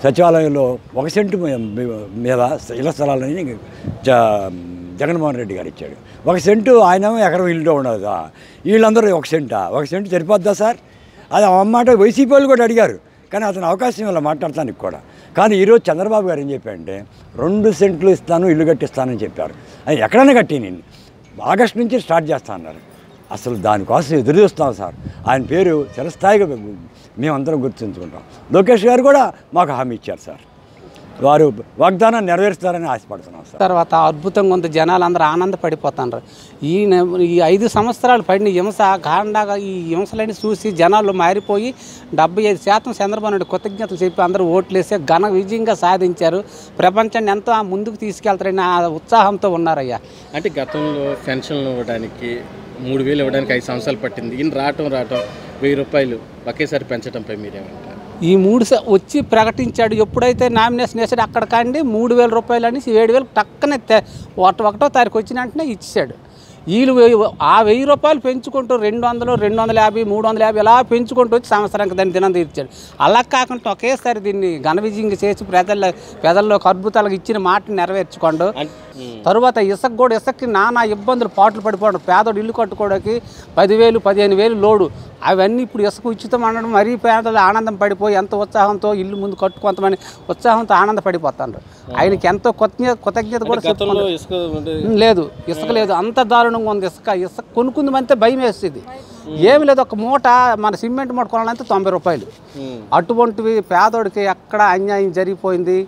సచివాలయంలో 1 సెంటు మీద ఇళ్ల స్థలాలని జగన్మోహన్ రెడ్డి గారు ఇచ్చాడు. 1 సెంటు ఆయన ఎకరం ఇల్లు ఉండదు. వీళ్ళందరూ 1 సెంటా? 1 సెంటు సరిపోద్దా సార్? అది అన్నమాట వైసీపీ వాళ్ళు కూడా అడిగారు, కానీ అతను అవకాశం ఇలా మాట్లాడటానికి కూడా. కానీ ఈరోజు చంద్రబాబు గారు ఏం చెప్పారంటే 2 సెంట్లు ఇస్తాను, ఇల్లు కట్టిస్తానని చెప్పారు. అది ఎక్కడైనా కట్టి నేను ఆగస్టు నుంచి స్టార్ట్ చేస్తా అన్నారు. అసలు దానికోసం ఎదురు చూస్తాం సార్. ఆయన పేరు చిరస్థాయిగా మేమందరం గుర్తుంచుకుంటాం. లోకేష్ గారు కూడా మాకు హామీ ఇచ్చారు సార్. వారు వాగ్దానం నెరవేరుస్తారని ఆశపడుతున్నాం సార్. తర్వాత అద్భుతంగా ఉంది, జనాలు అందరూ ఆనందపడిపోతున్నారు. ఈ 5 సంవత్సరాలు పడిన హింస గాండాగా ఈ హింసలన్నీ చూసి జనాలు మారిపోయి 75% చంద్రబాబు నాయుడు కృతజ్ఞతలు చెప్పి అందరూ ఓట్లేసి ఘన విజయంగా సాధించారు. ప్రపంచాన్ని ఎంతో ముందుకు తీసుకెళ్తారని ఆ ఉత్సాహంతో ఉన్నారయ్యా. అంటే గతంలో పెన్షన్లు ఇవ్వడానికి 3000 ఇవ్వడానికి 5 సంవత్సరాలు పట్టింది. ఈయన రావటం 1000 రూపాయలు ఒకేసారి పెంచడంపై మీరేమంటారు? ఈ 3 వచ్చి ప్రకటించాడు. ఎప్పుడైతే నామినేషన్ వేసాడు అక్కడ కానీ 3000 రూపాయలు అని 7000 టక్కనే 1వ తారీఖు వచ్చిన వెంటనే ఇచ్చాడు. వీళ్ళు ఆ 1000 రూపాయలు పెంచుకుంటూ 200, 250, 350 ఇలా పెంచుకుంటూ వచ్చి సంవత్సరానికి దాన్ని దినం తీర్చాడు. అలా కాకుండా ఒకేసారి దీన్ని ఘన విజయంగా చేసి ప్రజల్లోకి అద్భుతాలకు ఇచ్చిన మాటను నెరవేర్చుకోండు. తరువాత ఇసుకకి నానా ఇబ్బందులు పాటలు పడిపోవడం, పేదోడు ఇల్లు కట్టుకోవడానికి 10,000, 15,000 లోడు. అవన్నీ ఇప్పుడు ఇసుక ఉచితం అనడం మరీ పేదలు ఆనందం పడిపోయి ఎంతో ఉత్సాహంతో ఇల్లు ముందు కట్టుకుంటామని ఉత్సాహంతో ఆనందపడిపోతారు. ఆయనకి ఎంతో కృతజ్ఞత కూడా లేదు. ఇసుక లేదు, అంత దారుణంగా ఉంది. ఇసుక కొనుక్కుందామంటే భయం వేస్తుంది. ఏమి లేదు, ఒక మూట మన సిమెంట్ మూట కొనాలంటే 90 రూపాయలు. అటువంటివి పేదోడికి ఎక్కడ అన్యాయం జరిగిపోయింది.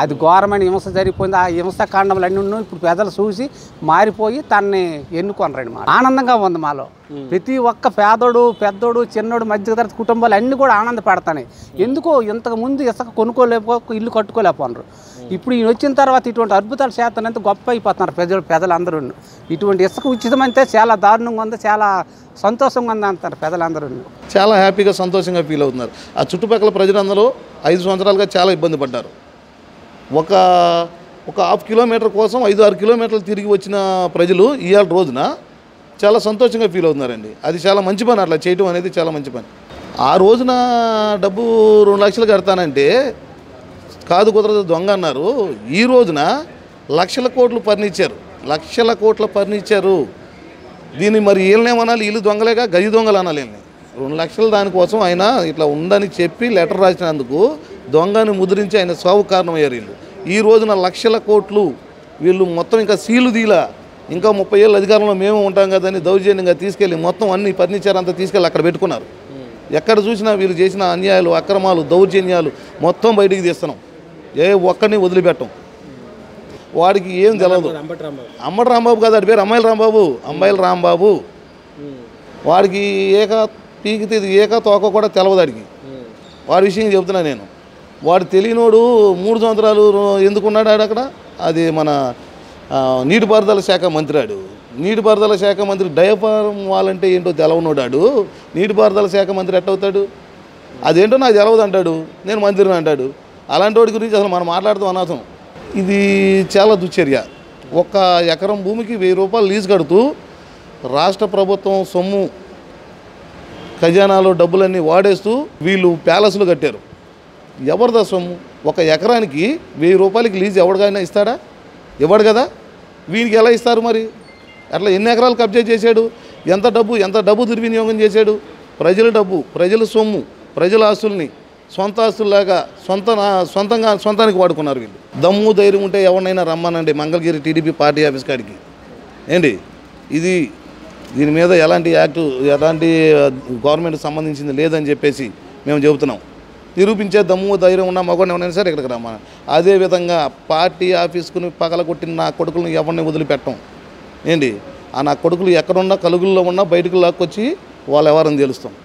అది ఘోరమైన హింస జరిగిపోయింది. ఆ హింస కాండములన్నీ ఇప్పుడు ప్రజలు చూసి మారిపోయి తనని ఎన్నుకొనరండి. మా ఆనందంగా ఉంది మాలో. ప్రతి ఒక్క పేదోడు, పెద్దోడు, చిన్నోడు, మధ్యతరగతి కుటుంబాలు అన్నీ కూడా ఆనందపడతాయి. ఎందుకో ఇంతకుముందు ఇసుక ఇల్లు కట్టుకోలేకపోయినారు. ఇప్పుడు ఈయన వచ్చిన తర్వాత ఇటువంటి అద్భుతాలు చేస్తానంత గొప్ప అయిపోతున్నారు ప్రజలందరూ. ఇటువంటి ఇసుక ఉచితమంటే చాలా దారుణంగా ఉంది, చాలా సంతోషంగా ఉంది అంటారు ప్రజలందరూ. చాలా హ్యాపీగా సంతోషంగా ఫీల్ అవుతున్నారు. ఆ చుట్టుపక్కల ప్రజలందరూ 5 సంవత్సరాలుగా చాలా ఇబ్బంది పడ్డారు. ఒక 1/2 కిలోమీటర్ కోసం 5-6 కిలోమీటర్లు తిరిగి వచ్చిన ప్రజలు ఇవాళ రోజున చాలా సంతోషంగా ఫీల్ అవుతున్నారండి. అది చాలా మంచి పని. అట్లా చేయటం అనేది చాలా మంచి పని. ఆ రోజున డబ్బు 2 లక్షలు కడతానంటే కాదు, కుదరదు, దొంగ అన్నారు. ఈ రోజున లక్షల కోట్ల ఫర్నిచరు. దీన్ని మరి వీళ్ళనేమనాలి? వీళ్ళు దొంగలేగా, గది దొంగలు అనాలి వీళ్ళని. 2 లక్షలు దానికోసం ఆయన ఇట్లా ఉందని చెప్పి లెటర్ రాసినందుకు దొంగని ముద్రించి ఆయన సాగు కారణమయ్యారు వీళ్ళు. ఈ రోజున లక్షల కోట్లు వీళ్ళు మొత్తం ఇంకా సీలు దీలా, ఇంకా 30 ఏళ్ళ అధికారంలో మేము ఉంటాం కదని దౌర్జన్యంగా తీసుకెళ్ళి మొత్తం అన్ని ఫర్నిచర్ అంతా తీసుకెళ్ళి అక్కడ పెట్టుకున్నారు. ఎక్కడ చూసినా వీళ్ళు చేసిన అన్యాయాలు, అక్రమాలు, దౌర్జన్యాలు మొత్తం బయటికి తీస్తున్నాం. ఏ ఒక్కడిని వదిలిపెట్టం. వాడికి ఏం తెలియదు. అంబటి రాంబాబు కాదు, వాడి పేరు అంబాయిల రాంబాబు. వాడికి పీకితే తోక కూడా తెలవదు వాడికి. వాడి విషయం చెబుతున్నా నేను. వాడు తెలియనోడు 3 సంవత్సరాలు ఎందుకున్నాడు అక్కడ? అది మన నీటిపారుదల శాఖ మంత్రి. నీటిపారుదల శాఖ మంత్రి డయాఫారం వాళ్ళంటే ఏంటో తెలవనోడాడు నీటిపారుదల శాఖ మంత్రి ఎట్టవుతాడు? అదేంటో నాకు తెలవదు అంటాడు, నేను మంత్రిని అంటాడు. అలాంటి వాడి గురించి అసలు మనం మాట్లాడుతూ అనవసరం. ఇది చాలా దుశ్చర్య. 1 ఎకరం భూమికి 1000 రూపాయలు లీజు కడుతూ రాష్ట్ర ప్రభుత్వం సొమ్ము ఖజానాలో డబ్బులన్నీ వాడేస్తూ వీళ్ళు ప్యాలెస్లు కట్టారు. ఎవరిదా సొమ్ము? 1 ఎకరానికి 1000 రూపాయలకి లీజు ఎవరికైనా ఇస్తాడా? ఇవ్వడు కదా. వీనికి ఎలా ఇస్తారు మరి? అట్లా ఎన్ని ఎకరాలు కబ్జా చేశాడు? ఎంత డబ్బు దుర్వినియోగం చేశాడు? ప్రజల డబ్బు, ప్రజల సొమ్ము, ప్రజల ఆస్తుల్ని సొంత ఆస్తుల్లాగా సొంతానికి వాడుకున్నారు వీళ్ళు. దమ్ము ధైర్యం ఉంటే ఎవరినైనా రమ్మనండి మంగళగిరి టీడీపీ పార్టీ ఆఫీస్ కాడికి. ఏంటి దీని మీద ఎలాంటి గవర్నమెంట్ సంబంధించింది లేదని చెప్పేసి మేము చెబుతున్నాం. నిరూపించే దమ్ము ధైర్యం ఉన్న మగవాడిని ఎవరైనా సరే ఇక్కడికి రమ్మని. అదేవిధంగా పార్టీ ఆఫీస్కుని పగలగొట్టిన నా కొడుకులను ఎవరిని వదిలిపెట్టం. నా కొడుకులు ఎక్కడున్నా, కలుగుల్లో ఉన్నా బయటకు లాక్కొచ్చి వాళ్ళు ఎవరని తెలుస్తాం.